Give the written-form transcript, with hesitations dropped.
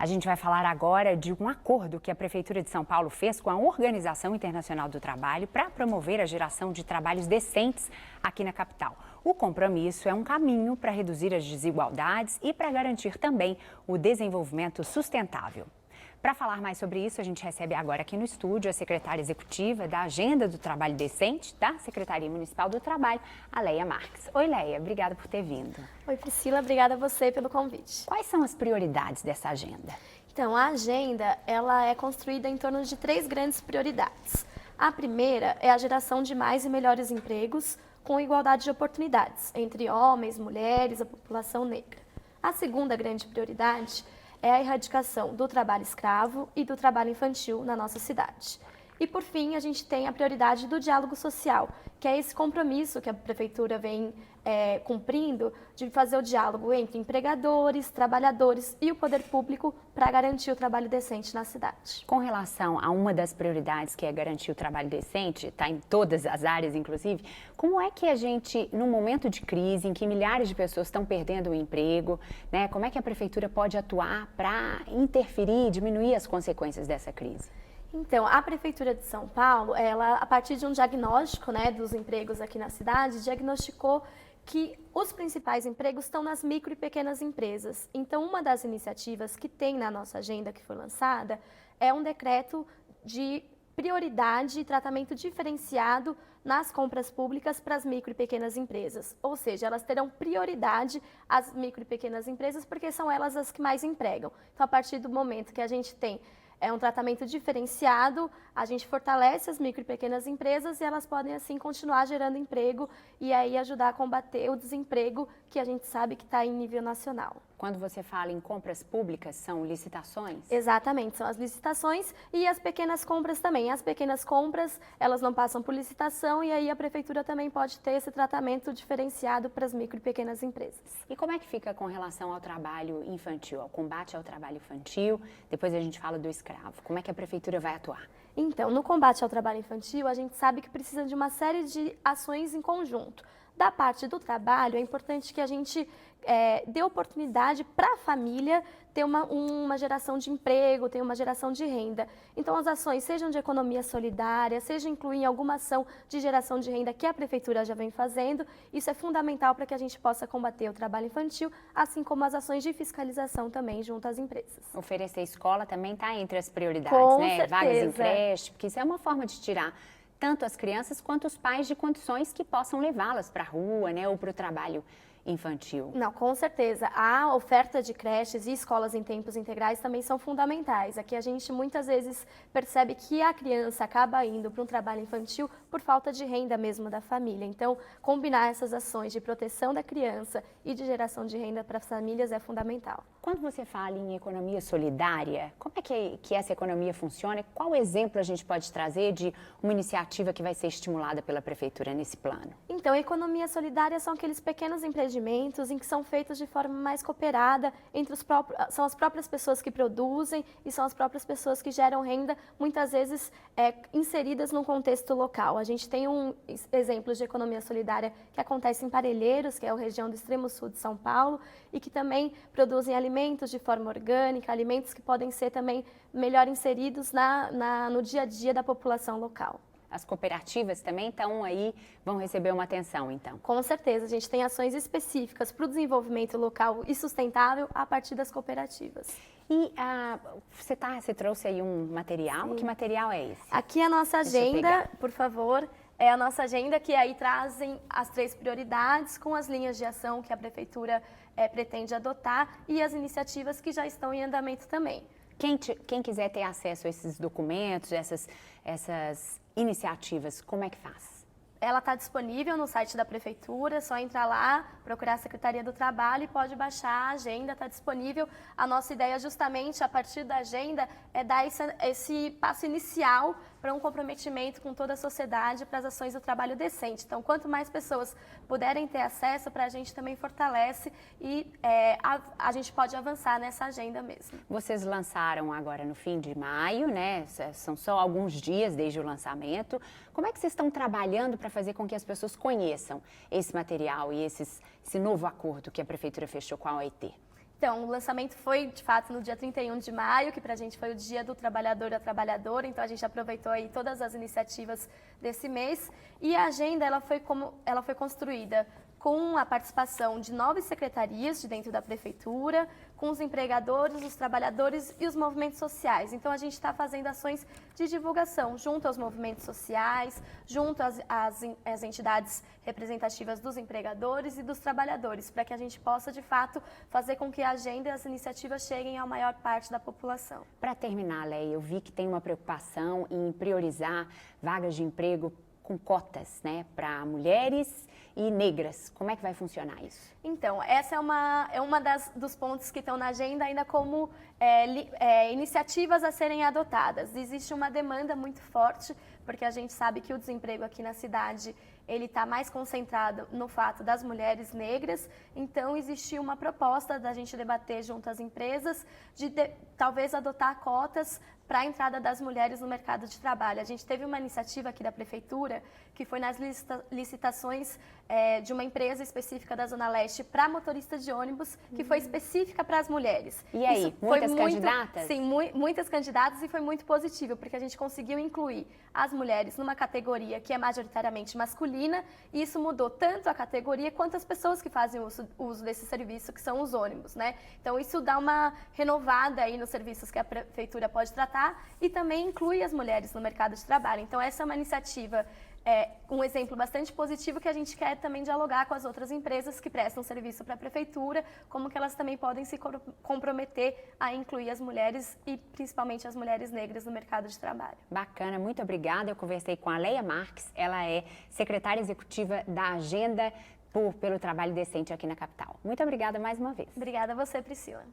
A gente vai falar agora de um acordo que a Prefeitura de São Paulo fez com a Organização Internacional do Trabalho para promover a geração de trabalhos decentes aqui na capital. O compromisso é um caminho para reduzir as desigualdades e para garantir também o desenvolvimento sustentável. Para falar mais sobre isso, a gente recebe agora aqui no estúdio a secretária executiva da Agenda do Trabalho Decente da Secretaria Municipal do Trabalho, a Leia Marques. Oi, Leia, obrigada por ter vindo. Oi, Priscila, obrigada a você pelo convite. Quais são as prioridades dessa agenda? Então, a agenda ela é construída em torno de 3 grandes prioridades. A primeira é a geração de mais e melhores empregos com igualdade de oportunidades entre homens, mulheres, a população negra. A segunda grande prioridade é a erradicação do trabalho escravo e do trabalho infantil na nossa cidade. E, por fim, a gente tem a prioridade do diálogo social, que é esse compromisso que a Prefeitura vem cumprindo de fazer o diálogo entre empregadores, trabalhadores e o poder público para garantir o trabalho decente na cidade. Com relação a uma das prioridades, que é garantir o trabalho decente, está em todas as áreas, inclusive, como é que a gente, num momento de crise, em que milhares de pessoas estão perdendo o emprego, né, como é que a Prefeitura pode atuar para interferir, diminuir as consequências dessa crise? Então, a Prefeitura de São Paulo, ela, a partir de um diagnóstico, dos empregos aqui na cidade, diagnosticou que os principais empregos estão nas micro e pequenas empresas. Então, uma das iniciativas que tem na nossa agenda, que foi lançada, é um decreto de prioridade e tratamento diferenciado nas compras públicas para as micro e pequenas empresas. Ou seja, elas terão prioridade às micro e pequenas empresas porque são elas as que mais empregam. Então, a partir do momento que a gente tem um tratamento diferenciado, a gente fortalece as micro e pequenas empresas e elas podem, assim, continuar gerando emprego e aí ajudar a combater o desemprego que a gente sabe que está em nível nacional. Quando você fala em compras públicas, são licitações? Exatamente, são as licitações e as pequenas compras também. As pequenas compras, elas não passam por licitação e aí a Prefeitura também pode ter esse tratamento diferenciado para as micro e pequenas empresas. E como é que fica com relação ao trabalho infantil, ao combate ao trabalho infantil? Depois a gente fala do escravo. Como é que a Prefeitura vai atuar? Então, no combate ao trabalho infantil, a gente sabe que precisa de uma série de ações em conjunto. Da parte do trabalho, é importante que a gente dê oportunidade para a família ter uma geração de emprego, ter uma geração de renda. Então, as ações, sejam de economia solidária, seja incluir em alguma ação de geração de renda que a Prefeitura já vem fazendo, isso é fundamental para que a gente possa combater o trabalho infantil, assim como as ações de fiscalização também junto às empresas. Oferecer escola também está entre as prioridades, Com né? certeza. Vagas em creche, porque isso é uma forma de tirar tanto as crianças quanto os pais de condições que possam levá-las para a rua, né, ou para o trabalho infantil. Não, com certeza. A oferta de creches e escolas em tempos integrais também são fundamentais. Aqui a gente muitas vezes percebe que a criança acaba indo para um trabalho infantil por falta de renda mesmo da família. Então, combinar essas ações de proteção da criança e de geração de renda para as famílias é fundamental. Quando você fala em economia solidária, como é que essa economia funciona? Qual exemplo a gente pode trazer de uma iniciativa que vai ser estimulada pela Prefeitura nesse plano? Então, a economia solidária são aqueles pequenos empreendimentos em que são feitos de forma mais cooperada entre são as próprias pessoas que produzem e são as próprias pessoas que geram renda, muitas vezes inseridas num contexto local. A gente tem exemplos de economia solidária que acontece em Parelheiros, que é a região do extremo sul de São Paulo, e que também produzem alimentos de forma orgânica, alimentos que podem ser também melhor inseridos no dia a dia da população local. As cooperativas também estão aí, vão receber uma atenção, então? Com certeza, a gente tem ações específicas para o desenvolvimento local e sustentável a partir das cooperativas. E você trouxe aí um material, Sim. Que material é esse? Aqui a nossa agenda, por favor, é a nossa agenda que aí trazem as 3 prioridades com as linhas de ação que a Prefeitura pretende adotar e as iniciativas que já estão em andamento também. Quem quiser ter acesso a esses documentos, essas iniciativas, como é que faz? Ela está disponível no site da Prefeitura, é só entrar lá, procurar a Secretaria do Trabalho e pode baixar a agenda, está disponível. A nossa ideia justamente, a partir da agenda, é dar esse passo inicial para um comprometimento com toda a sociedade para as ações do trabalho decente. Então, quanto mais pessoas puderem ter acesso, para a gente também fortalece e a gente pode avançar nessa agenda mesmo. Vocês lançaram agora no fim de maio, né? São só alguns dias desde o lançamento. Como é que vocês estão trabalhando para fazer com que as pessoas conheçam esse material e esse novo acordo que a Prefeitura fechou com a OIT? Então, o lançamento foi, de fato, no dia 31 de maio, que para a gente foi o Dia do Trabalhador e da Trabalhadora, então a gente aproveitou aí todas as iniciativas desse mês. E a agenda, ela foi construída com a participação de 9 secretarias de dentro da prefeitura, com os empregadores, os trabalhadores e os movimentos sociais. Então, a gente está fazendo ações de divulgação junto aos movimentos sociais, junto às entidades representativas dos empregadores e dos trabalhadores, para que a gente possa, de fato, fazer com que a agenda e as iniciativas cheguem à maior parte da população. Para terminar, Leia, eu vi que tem uma preocupação em priorizar vagas de emprego com cotas, né, para mulheres e negras. Como é que vai funcionar isso? Então, essa é uma dos pontos que estão na agenda ainda como iniciativas a serem adotadas. Existe uma demanda muito forte, porque a gente sabe que o desemprego aqui na cidade ele está mais concentrado no fato das mulheres negras, então existiu uma proposta da gente debater junto às empresas de talvez adotar cotas para a entrada das mulheres no mercado de trabalho. A gente teve uma iniciativa aqui da Prefeitura, que foi nas licitações de uma empresa específica da Zona Leste para motorista de ônibus, que foi específica para as mulheres. E aí, muitas candidatas? Sim, muitas candidatas e foi muito positivo, porque a gente conseguiu incluir as mulheres numa categoria que é majoritariamente masculina, e isso mudou tanto a categoria quanto as pessoas que fazem uso desse serviço, que são os ônibus, né? Então, isso dá uma renovada aí nos serviços que a Prefeitura pode tratar e também inclui as mulheres no mercado de trabalho. Então, essa é uma iniciativa, um exemplo bastante positivo que a gente quer também dialogar com as outras empresas que prestam serviço para a Prefeitura, como que elas também podem se comprometer a incluir as mulheres e principalmente as mulheres negras no mercado de trabalho. Bacana, muito obrigada. Eu conversei com a Leia Marques, ela é secretária executiva da Agenda pelo Trabalho Decente aqui na capital. Muito obrigada mais uma vez. Obrigada a você, Priscila.